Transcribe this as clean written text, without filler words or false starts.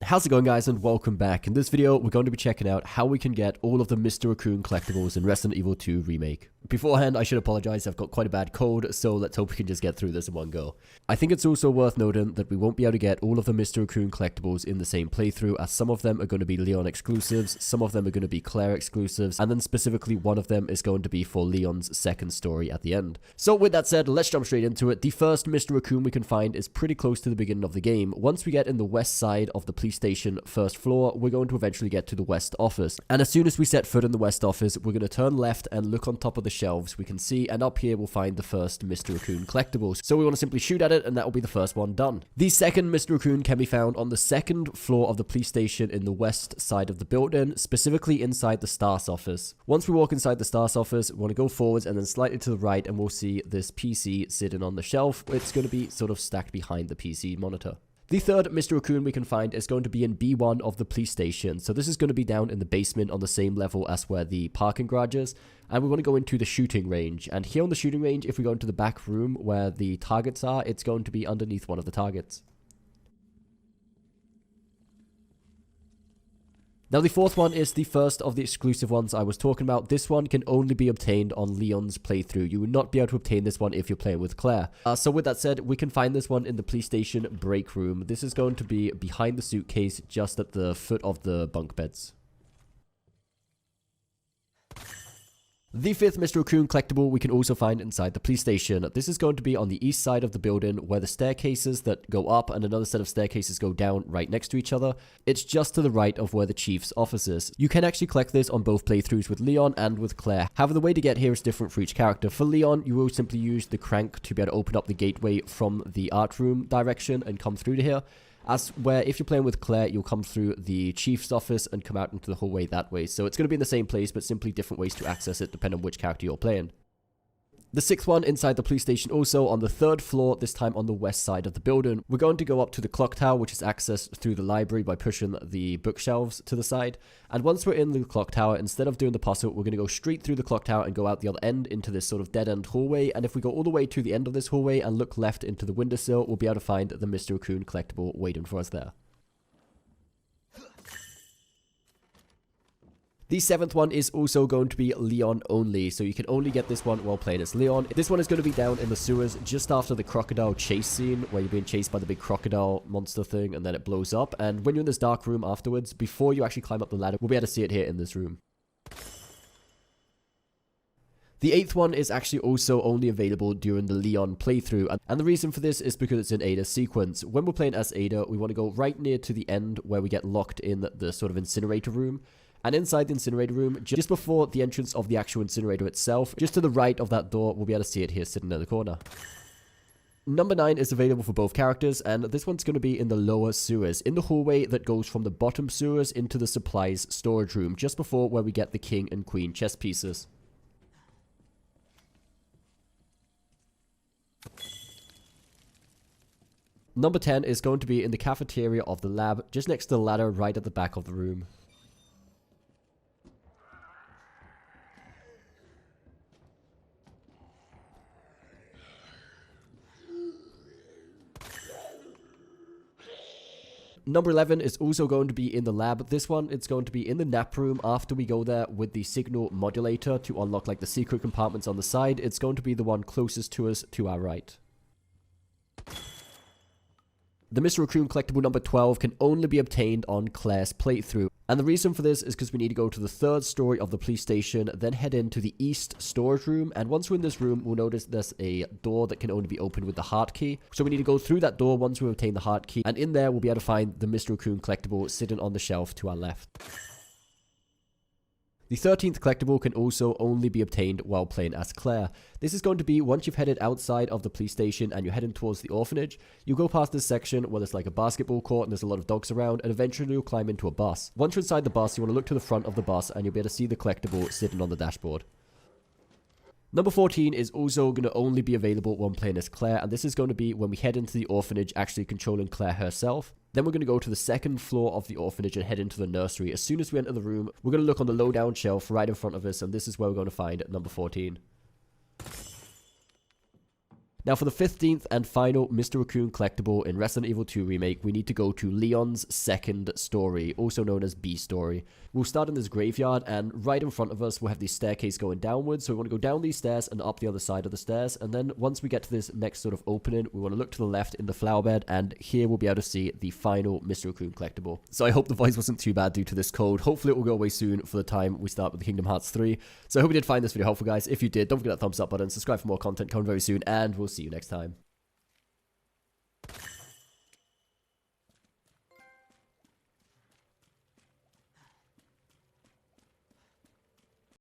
How's it going, guys, and welcome back. In this video, we're going to be checking out how we can get all of the MR.RACCOON collectibles in Resident Evil 2 Remake. Beforehand, I should apologize, I've got quite a bad cold, so let's hope we can just get through this in one go. I think it's also worth noting that we won't be able to get all of the MR.RACCOON collectibles in the same playthrough, as some of them are going to be Leon exclusives, some of them are going to be Claire exclusives, and then specifically one of them is going to be for Leon's second story at the end. So with that said, let's jump straight into it. The first MR.RACCOON we can find is pretty close to the beginning of the game. Once we get in the west side of the police station first floor, we're going to eventually get to the west office. And as soon as we set foot in the west office, we're going to turn left and look on top of the shelves we can see, and up here we'll find the first MR.RACCOON collectibles. So we want to simply shoot at it, and that will be the first one done. The second MR.RACCOON can be found on the second floor of the police station in the west side of the building, specifically inside the S.T.A.R.S office. Once we walk inside the S.T.A.R.S office, we want to go forwards and then slightly to the right, and we'll see this PC sitting on the shelf. It's going to be sort of stacked behind the PC monitor. The third MR.RACCOON we can find is going to be in B1 of the police station. So this is going to be down in the basement on the same level as where the parking garage is. And we want to go into the shooting range. And here on the shooting range, if we go into the back room where the targets are, it's going to be underneath one of the targets. Now the fourth one is the first of the exclusive ones I was talking about. This one can only be obtained on Leon's playthrough. You will not be able to obtain this one if you're playing with Claire. So with that said, we can find this one in the police station break room. This is going to be behind the suitcase, just at the foot of the bunk beds. The fifth MR.RACCOON collectible we can also find inside the police station. This is going to be on the east side of the building, where the staircases that go up and another set of staircases go down right next to each other. It's just to the right of where the chief's office is. You can actually collect this on both playthroughs with Leon and with Claire. However, the way to get here is different for each character. For Leon, you will simply use the crank to be able to open up the gateway from the art room direction and come through to here. As where if you're playing with Claire, you'll come through the chief's office and come out into the hallway that way. So it's going to be in the same place, but simply different ways to access it depending on which character you're playing. The sixth one inside the police station, also on the third floor, this time on the west side of the building. We're going to go up to the clock tower, which is accessed through the library by pushing the bookshelves to the side. And once we're in the clock tower, instead of doing the puzzle, we're going to go straight through the clock tower and go out the other end into this sort of dead-end hallway. And if we go all the way to the end of this hallway and look left into the windowsill, we'll be able to find the MR.RACCOON collectible waiting for us there. The seventh one is also going to be Leon only, so you can only get this one while playing as Leon. This one is going to be down in the sewers just after the Crocodile Chase scene, where you're being chased by the big crocodile monster thing and then it blows up. And when you're in this dark room afterwards, before you actually climb up the ladder, we'll be able to see it here in this room. The eighth one is actually also only available during the Leon playthrough, and the reason for this is because it's in Ada's sequence. When we're playing as Ada, we want to go right near to the end where we get locked in the sort of Incinerator Room. And inside the Incinerator Room, just before the entrance of the actual incinerator itself, just to the right of that door, we'll be able to see it here sitting in the corner. Number 9 is available for both characters, and this one's going to be in the lower sewers, in the hallway that goes from the bottom sewers into the supplies storage room, just before where we get the king and queen chess pieces. Number 10 is going to be in the cafeteria of the lab, just next to the ladder right at the back of the room. Number 11 is also going to be in the lab. This one, it's going to be in the nap room after we go there with the Signal Modulator to unlock like the secret compartments on the side. It's going to be the one closest to us to our right. The MR.RACCOON collectible number 12 can only be obtained on Claire's playthrough. And the reason for this is because we need to go to the third story of the police station, then head into the east storage room. And once we're in this room, we'll notice there's a door that can only be opened with the heart key. So we need to go through that door once we obtain the heart key. And in there, we'll be able to find the MR.RACCOON collectible sitting on the shelf to our left. The 13th collectible can also only be obtained while playing as Claire. This is going to be once you've headed outside of the police station and you're heading towards the orphanage. You go past this section where there's like a basketball court and there's a lot of dogs around, and eventually you'll climb into a bus. Once you're inside the bus, you want to look to the front of the bus and you'll be able to see the collectible sitting on the dashboard. Number 14 is also going to only be available when playing as Claire, and this is going to be when we head into the orphanage, actually controlling Claire herself. Then we're going to go to the second floor of the orphanage and head into the nursery. As soon as we enter the room, we're going to look on the low down shelf right in front of us, and this is where we're going to find number 14. Now for the 15th and final Mr. Raccoon collectible in Resident Evil 2 Remake, we need to go to Leon's second story, also known as B story. We'll start in this graveyard, and right in front of us we'll have the staircase going downwards, so we want to go down these stairs and up the other side of the stairs, and then once we get to this next sort of opening, we want to look to the left in the flower bed, and here we'll be able to see the final Mr. Raccoon collectible. So I hope the voice wasn't too bad due to this code. Hopefully it will go away soon for the time we start with the Kingdom Hearts 3. So I hope you did find this video helpful, guys. If you did, don't forget that thumbs up button, subscribe for more content coming very soon, and we'll see you next time.